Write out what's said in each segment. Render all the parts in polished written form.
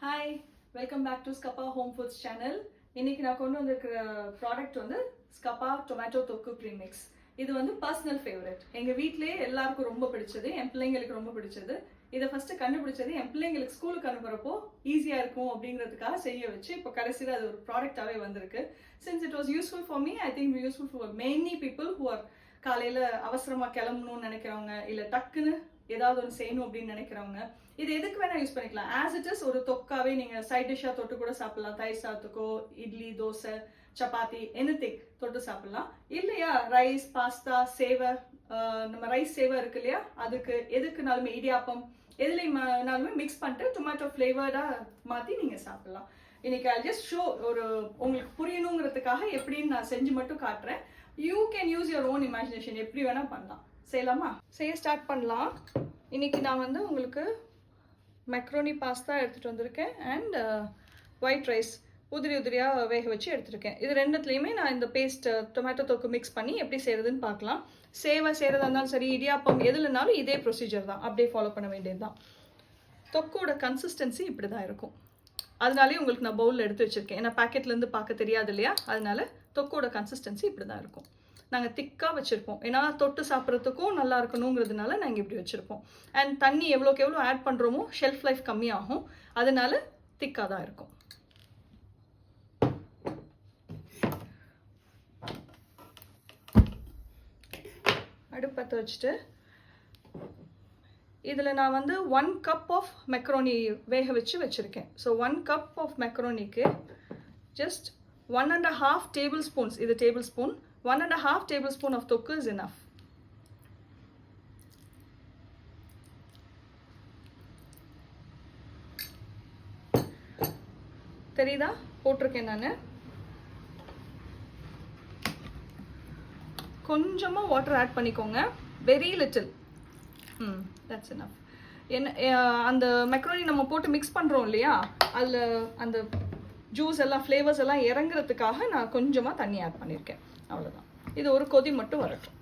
Hi, welcome back to ஸ்கப்பா home foods channel. இன்னைக்கு நான் கொண்டு வந்திருக்கிற ப்ராடக்ட் வந்து ஸ்கப்பா டொமேட்டோ தொக்கு ப்ரீமிக்ஸ். இது வந்து பர்சனல் ஃபேவரட். எங்கள் வீட்டிலேயே எல்லாருக்கும் ரொம்ப பிடிச்சது, என் பிள்ளைங்களுக்கு ரொம்ப பிடிச்சது. இதை ஃபஸ்ட்டு கண்டுபிடிச்சது என் பிள்ளைங்களுக்கு ஸ்கூலுக்கு அனுப்புறப்போ ஈஸியாக இருக்கும் அப்படிங்கிறதுக்காக செய்ய வச்சு இப்போ கடைசியில் அது ஒரு ப்ராடக்டாகவே வந்திருக்கு. Since it was useful for me, I think useful for many people who are காலையில் அவசரமாக கிளம்பணும்னு நினைக்கிறவங்க, இல்லை டக்குன்னு ஏதாவது ஒன்று செய்யணும் அப்படின்னு நினைக்கிறவங்க இது எதுக்கு வேணா யூஸ் பண்ணிக்கலாம். ஆஸ் இட் இஸ் ஒரு தொக்காவே நீங்க சைட் டிஷ்ஷா தொட்டு கூட சாப்பிடலாம். தயிர் சாத்துக்கோ, இட்லி, தோசை, சப்பாத்தி, எனிதிங் தொட்டு சாப்பிடலாம். இல்லையா ரைஸ், பாஸ்தா, சேவை, நம்ம ரைஸ் சேவை இருக்கு இல்லையா, அதுக்கு எதுக்குனாலுமே இடியாப்பம் எதுலையுமே மிக்ஸ் பண்ணிட்டு டொமேட்டோ ஃப்ளேவர்டா மாத்தி நீங்க சாப்பிடலாம். இன்னைக்கு ஐ ஜஸ்ட் ஷோ ஒரு உங்களுக்கு புரியணுங்கிறதுக்காக எப்படின்னு நான் செஞ்சு மட்டும் காட்டுறேன். You can use your own imagination, எப்படி வேணா பண்ணலாம். செய்யலாமா? செய்ய ஸ்டார்ட் பண்ணலாம். இன்னைக்கு நான் வந்து உங்களுக்கு மெக்ரோனி பாஸ்தா எடுத்துகிட்டு வந்திருக்கேன் அண்ட் ஒயிட் ரைஸ் உதிரியாக வேக வச்சு எடுத்துருக்கேன். இது ரெண்டுத்துலேயுமே நான் இந்த பேஸ்ட் டொமேட்டோ தொக்கு மிக்ஸ் பண்ணி எப்படி செய்கிறதுன்னு பார்க்கலாம். சேவை செய்கிறதா இருந்தாலும் சரி, இடியாப்பம் எதுலனாலும் இதே ப்ரொசீஜர் தான், அப்படியே ஃபாலோ பண்ண வேண்டியது தான். தொக்கோட கன்சிஸ்டன்சி இப்படி தான் இருக்கும். அதனாலே உங்களுக்கு நான் பவுலில் எடுத்து வச்சுருக்கேன். ஏன்னா பேக்கெட்லேருந்து பார்க்க தெரியாது இல்லையா, அதனால தொக்கோட கன்சிஸ்டன்சி இப்படி தான் இருக்கும். நாங்கள் திக்காக வச்சுருப்போம், ஏன்னா தொட்டு சாப்பிட்றதுக்கும் நல்லா இருக்கணுங்கிறதுனால நாங்கள் இப்படி வச்சுருப்போம். அண்ட் தண்ணி எவ்வளோக்கு எவ்வளோ ஆட் பண்ணுறோமோ ஷெல்ஃப் லைஃப் கம்மியாகும், அதனால திக்காக தான் இருக்கும். அடுப்பத்தை வச்சுட்டு இதில் நான் வந்து 1 கப் ஆஃப் மெக்ரோனி வேக வச்சு வச்சுருக்கேன். ஸோ 1 கப் ஆஃப் மெக்ரோனிக்கு ஜஸ்ட் 1.5 டேபிள் ஸ்பூன்ஸ், இது tablespoon, 1.5 tablespoon of tokku is enough. தெரியுதா போட்டிருக்கேன் நான். கொஞ்சமா வாட்டர் ஆட் பண்ணிக்கோங்க, வெரி லிட்டில். That's enough. என்ன அந்த மெக்ரோனி நம்ம போட்டு மிக்ஸ் பண்ணுறோம் இல்லையா, அதில் அந்த ஜூஸ் எல்லாம் ஃப்ளேவர்ஸ் எல்லாம் இறங்குறதுக்காக நான் கொஞ்சமாக தண்ணி ஆட் பண்ணியிருக்கேன், அவ்வளோதான். இது ஒரு கொதி மட்டும் வரட்டும்.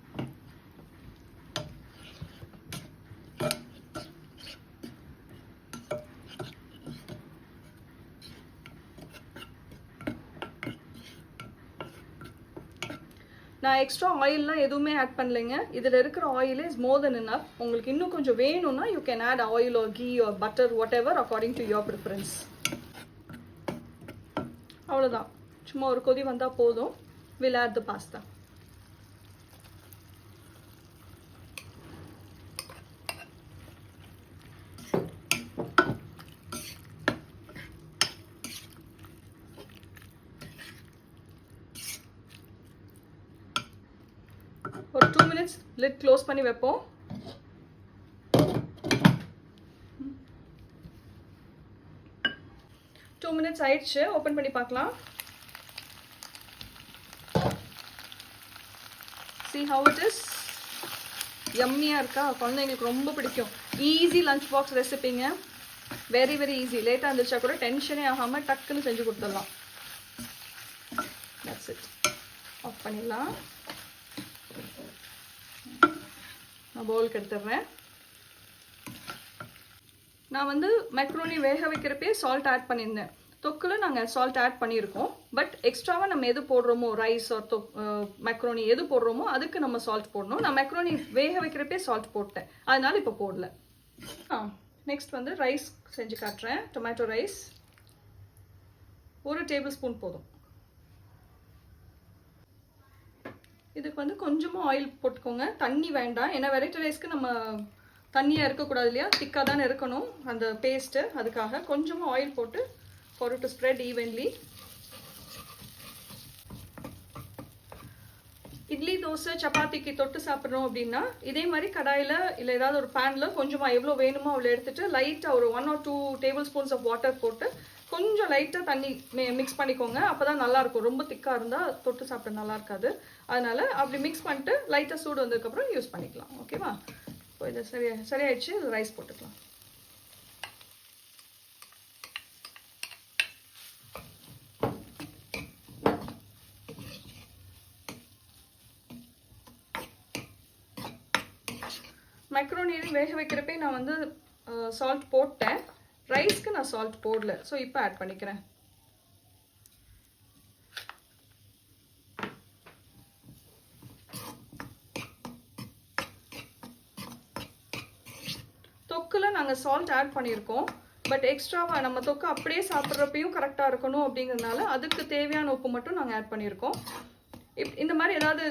நான் எக்ஸ்ட்ரா ஆயில்லாம் எதுவுமே ஆட் பண்ணலைங்க. இதில் இருக்கிற oil is more than enough. உங்களுக்கு இன்னும் கொஞ்சம் வேணும்னா you can add oil or ghee or butter, whatever according to your preference. அவ்வளோதான், சும்மா ஒரு கொதி வந்தால் போதும். Will add the pasta. ஒரு 2 minutes லிட் க்ளோஸ் பண்ணி வைப்போம். டூ மினிட்ஸ் ஆயிடுச்சு, ஓப்பன் பண்ணி பார்க்கலாம். See how it is. யம்மியாக இருக்கா? குழந்தைங்களுக்கு ரொம்ப பிடிக்கும். ஈஸி லஞ்ச் பாக்ஸ் ரெசிபிங்க, வெரி வெரி ஈஸி. லேட்டாக இருந்துச்சா கூட டென்ஷனே ஆகாமல் டக்குன்னு செஞ்சு கொடுத்துடலாம். That's it. ஆஃப் பண்ணிடலாம். நான் பவுலுக்கு எடுத்துடுறேன். நான் வந்து மெக்ரோனி வேக வைக்கிறப்பே சால்ட் ஆட் பண்ணியிருந்தேன். தொக்கில் நாங்கள் சால்ட் ஆட் பண்ணியிருக்கோம், பட் எக்ஸ்ட்ராவாக நம்ம எது போடுறோமோ, ரைஸ் ஆர் மெக்ரோனி எது போடுறோமோ அதுக்கு நம்ம சால்ட் போடணும். நான் மெக்ரோனி வேக வைக்கிறப்பே சால்ட் போட்டேன், அதனால இப்போ போடல. நெக்ஸ்ட் வந்து ரைஸ் செஞ்சு காட்டுறேன். டொமேட்டோ ரைஸ் 1 டேபிள் ஸ்பூன் போதும். இதுக்கு வந்து கொஞ்சமாக ஆயில் போட்டுக்கோங்க, தண்ணி வேண்டாம். ஏன்னா வெரைட்டி ரைஸ்க்கு நம்ம தண்ணியாக இருக்கக்கூடாது இல்லையா, திக்காக தானே இருக்கணும் அந்த பேஸ்ட்டு. அதுக்காக கொஞ்சமாக ஆயில் போட்டு for it to spread evenly. Idli, dosa, சப்பாத்திக்கு தொட்டு சாப்பிட்றோம் அப்படின்னா இதே மாதிரி கடாயில் இல்லை ஏதாவது ஒரு பேனில் கொஞ்சமாக எவ்வளோ வேணுமோ அவ்வளோ எடுத்துகிட்டு லைட்டாக ஒரு 1 or 2 tablespoons of water போட்டு கொஞ்சம் லைட்டாக தண்ணி மிக்ஸ் பண்ணிக்கோங்க. அப்போ தான் நல்லாயிருக்கும். ரொம்ப திக்காக இருந்தால் தொட்டு சாப்பிட நல்லா இருக்காது. அதனால் அப்படி மிக்ஸ் பண்ணிட்டு லைட்டாக சூடு வந்ததுக்கப்புறம் யூஸ் பண்ணிக்கலாம். ஓகேவா? இப்போ இது சரியாயிடுச்சு. ரைஸ் போட்டுக்கலாம். மெக்ரோனி வேக வைக்கிறப்பே நான் வந்து சால்ட் போட்டேன். ரைஸ்க்கு நான் சால்ட் போடல, ஸோ இப்போ ஆட் பண்ணிக்கிறேன். தொக்கில் நாங்கள் சால்ட் ஆட் பண்ணியிருக்கோம், பட் எக்ஸ்ட்ராவாக நம்ம தொக்கு அப்படியே சாப்பிட்றப்பையும் கரெக்டாக இருக்கணும் அப்படிங்கிறதுனால அதுக்கு தேவையான உப்பு மட்டும் நாங்கள் ஆட் பண்ணியிருக்கோம். இந்த மாதிரி ஏதாவது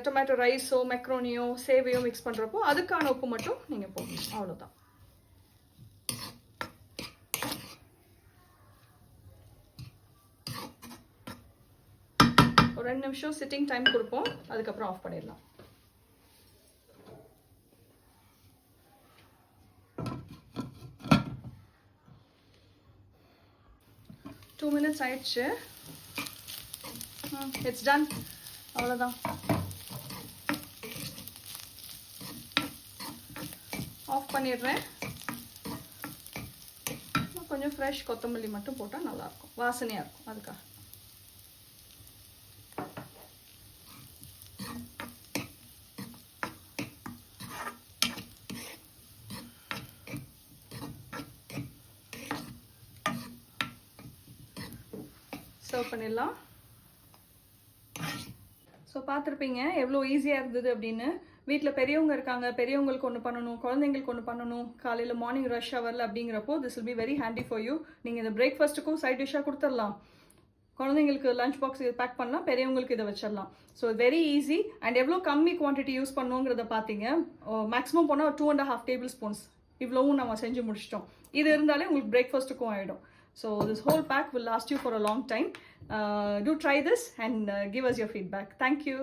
டொமேட்டோ ரைஸோ மெக்ரோனியோ சேவையோ மிக்ஸ் பண்ணுறப்போ அதுக்கான உப்பு மட்டும் நீங்கள் போடணும், அவ்வளோதான். ஒரு 2 நிமிஷம் சிட்டிங் டைம் கொடுப்போம், அதுக்கப்புறம் ஆஃப் பண்ணிடலாம். டூ மினிட்ஸ் ஆயிடுச்சு. இட்ஸ் டன், அவ்வளோதான். ஆஃப் பண்ணிடுறேன். கொஞ்சம் ஃப்ரெஷ் கொத்தமல்லி மட்டும் போட்டால் நல்லாயிருக்கும், வாசனையாக இருக்கும், அதுக்காக. சர்வ் பண்ணிடலாம். ஸோ பார்த்துருப்பீங்க எவ்வளோ ஈஸியாக இருந்தது அப்படின்னு. வீட்டில் பெரியவங்க இருக்காங்க, பெரியவங்களுக்கு ஒன்று பண்ணணும், குழந்தைங்களுக்கு ஒன்று பண்ணணும், காலையில் மார்னிங் ரஷ் ஹவரில் அப்படிங்கிறப்போ this will be very handy for you. நீங்கள் இந்த பிரேக்ஃபாஸ்ட்டுக்கும் சைட் டிஷ்ஷாக கொடுத்துடலாம், குழந்தைங்களுக்கு லஞ்ச் பாக்ஸ் இது பேக் பண்ணலாம், பெரியவங்களுக்கு இதை வச்சிடலாம். So very easy. அண்ட் எவ்வளோ கம்மி குவான்டிட்டி யூஸ் பண்ணுங்கிறத பார்த்தீங்க. மேக்ஸிமம் போனால் 2.5 டேபிள் ஸ்பூன்ஸ் இவ்வளவும் நம்ம செஞ்சு முடிச்சிட்டோம். இது இருந்தாலே உங்களுக்கு பிரேக்ஃபாஸ்ட்டுக்கும் ஆகிடும். So this whole pack will last you for a long time. Do try this and give us your feedback. Thank you.